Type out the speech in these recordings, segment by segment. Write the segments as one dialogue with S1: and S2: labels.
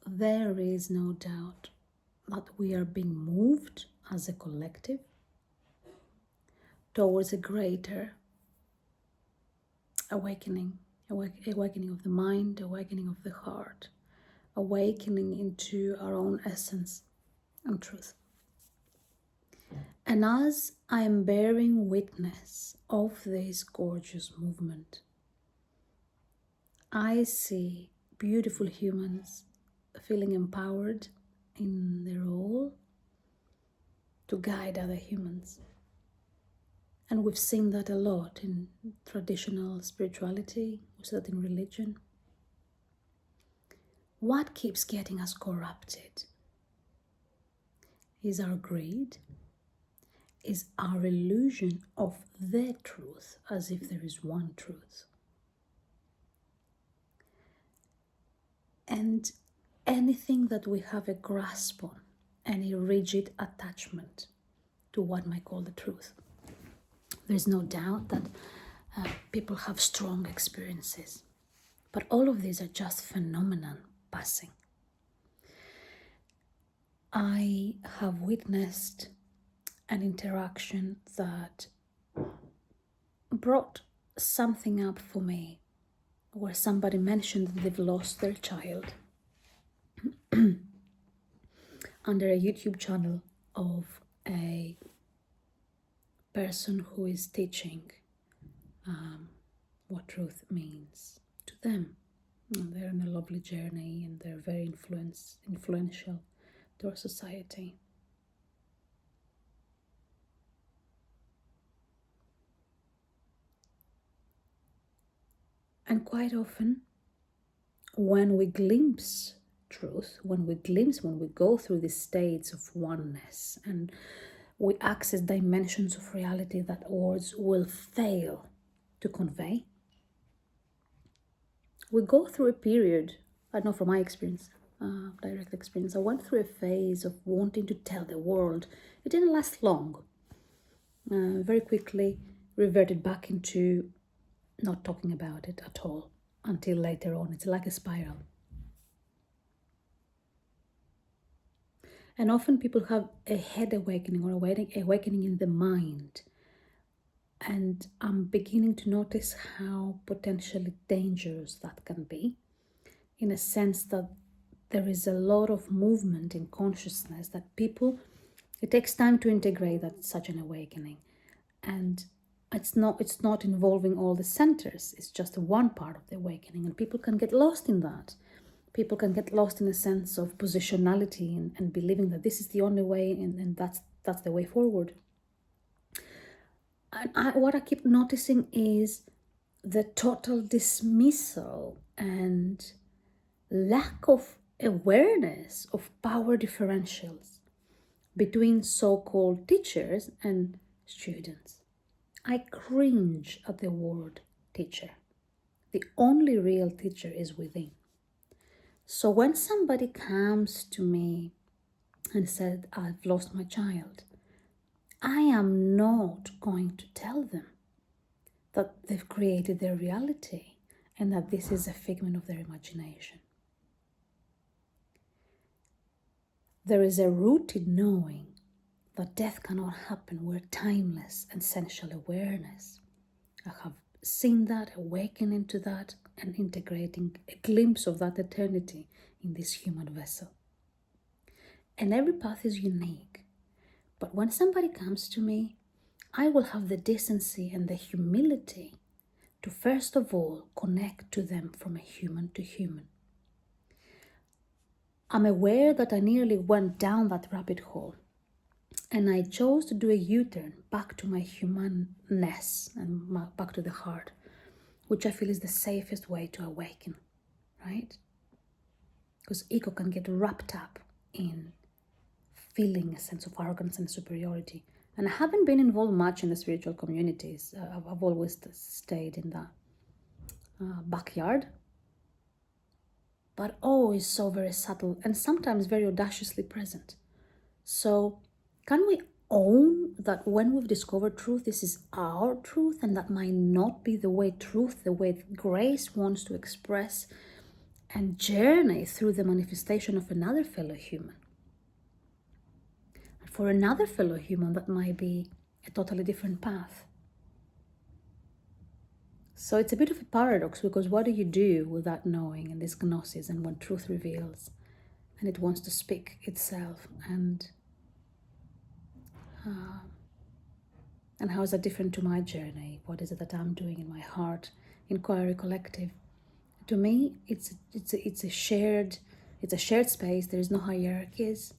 S1: there is no doubt that we are being moved as a collective towards a greater awakening, awakening of the mind, awakening of the heart, awakening into our own essence and truth. And as I am bearing witness of this gorgeous movement, I see beautiful humans feeling empowered in their role to guide other humans. And we've seen that a lot in traditional spirituality, we've seen that in religion. What keeps getting us corrupted is our greed, is our illusion of the truth, as if there is one truth. And anything that we have a grasp on, any rigid attachment to what might call the truth. There's no doubt that people have strong experiences, but all of these are just phenomenon passing. I have witnessed an interaction that brought something up for me, where somebody mentioned that they've lost their child under a YouTube channel of a person who is teaching what truth means to them. And they're on a lovely journey and they're very influential to our society. And quite often, when we glimpse truth, when we go through these states of oneness and we access dimensions of reality that words will fail to convey, we go through a period, I know from my experience, direct experience, I went through a phase of wanting to tell the world. It didn't last long. Very quickly reverted back into not talking about it at all until later on. It's like a spiral. And often people have a head awakening or awakening in the mind. And I'm beginning to notice how potentially dangerous that can be, in a sense that there is a lot of movement in consciousness that people, it takes time to integrate that such an awakening. And it's not involving all the centers, it's just one part of the awakening, and people can get lost in that. People can get lost in a sense of positionality and believing that this is the only way and that's the way forward. And what I keep noticing is the total dismissal and lack of awareness of power differentials between so-called teachers and students. I cringe at the word teacher. The only real teacher is within. So when somebody comes to me and said, I've lost my child, I am not going to tell them that they've created their reality and that this is a figment of their imagination. There is a rooted knowing that death cannot happen. We're timeless and sensual awareness. I have seen that, awaken into that, and integrating a glimpse of that eternity in this human vessel. And every path is unique. But when somebody comes to me, I will have the decency and the humility to first of all connect to them from a human to human. I'm aware that I nearly went down that rabbit hole, and I chose to do a U-turn back to my humanness and back to the heart, which I feel is the safest way to awaken, right? Because ego can get wrapped up in feeling a sense of arrogance and superiority. And I haven't been involved much in the spiritual communities. I've always stayed in the backyard, but always so very subtle and sometimes very audaciously present. So can we own that when we've discovered truth, this is our truth, and that might not be the way truth, the way grace wants to express and journey through the manifestation of another fellow human. And for another fellow human, that might be a totally different path. So it's a bit of a paradox, because what do you do without knowing in this gnosis, and when truth reveals and it wants to speak itself, and how is that different to my journey? What is it that I'm doing in my heart inquiry collective? To me, it's a shared space. There is no hierarchies,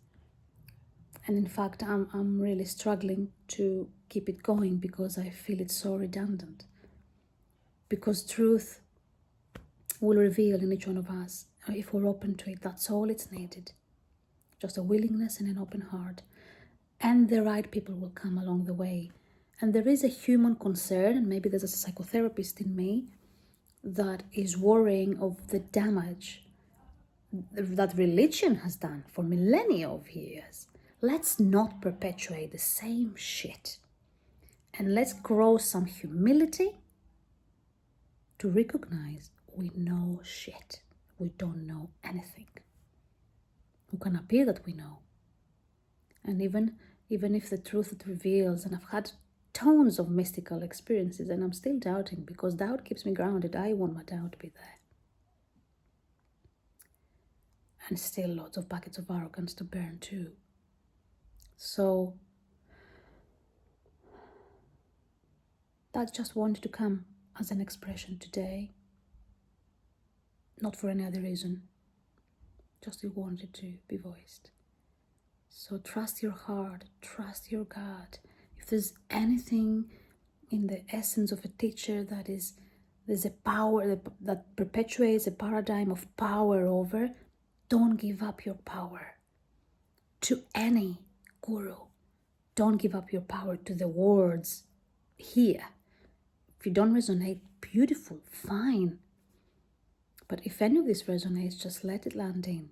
S1: and in fact, I'm really struggling to keep it going, because I feel it's so redundant. Because truth will reveal in each one of us if we're open to it. That's all it's needed. Just a willingness and an open heart, and the right people will come along the way. And there is a human concern, and maybe there's a psychotherapist in me that is worrying of the damage that religion has done for millennia of years. Let's not perpetuate the same shit, and let's grow some humility to recognize we know shit. We don't know anything. We can appear that we know. And even if the truth it reveals, and I've had tons of mystical experiences, and I'm still doubting, because doubt keeps me grounded. I want my doubt to be there. And still lots of buckets of arrogance to burn too. So that just wanted to come as an expression today. Not for any other reason. Just it wanted to be voiced. So trust your heart, trust your gut. If there's anything in the essence of a teacher there's a power that perpetuates a paradigm of power over, don't give up your power to any guru. Don't give up your power to the words here. If you don't resonate, beautiful, fine. But if any of this resonates, just let it land in.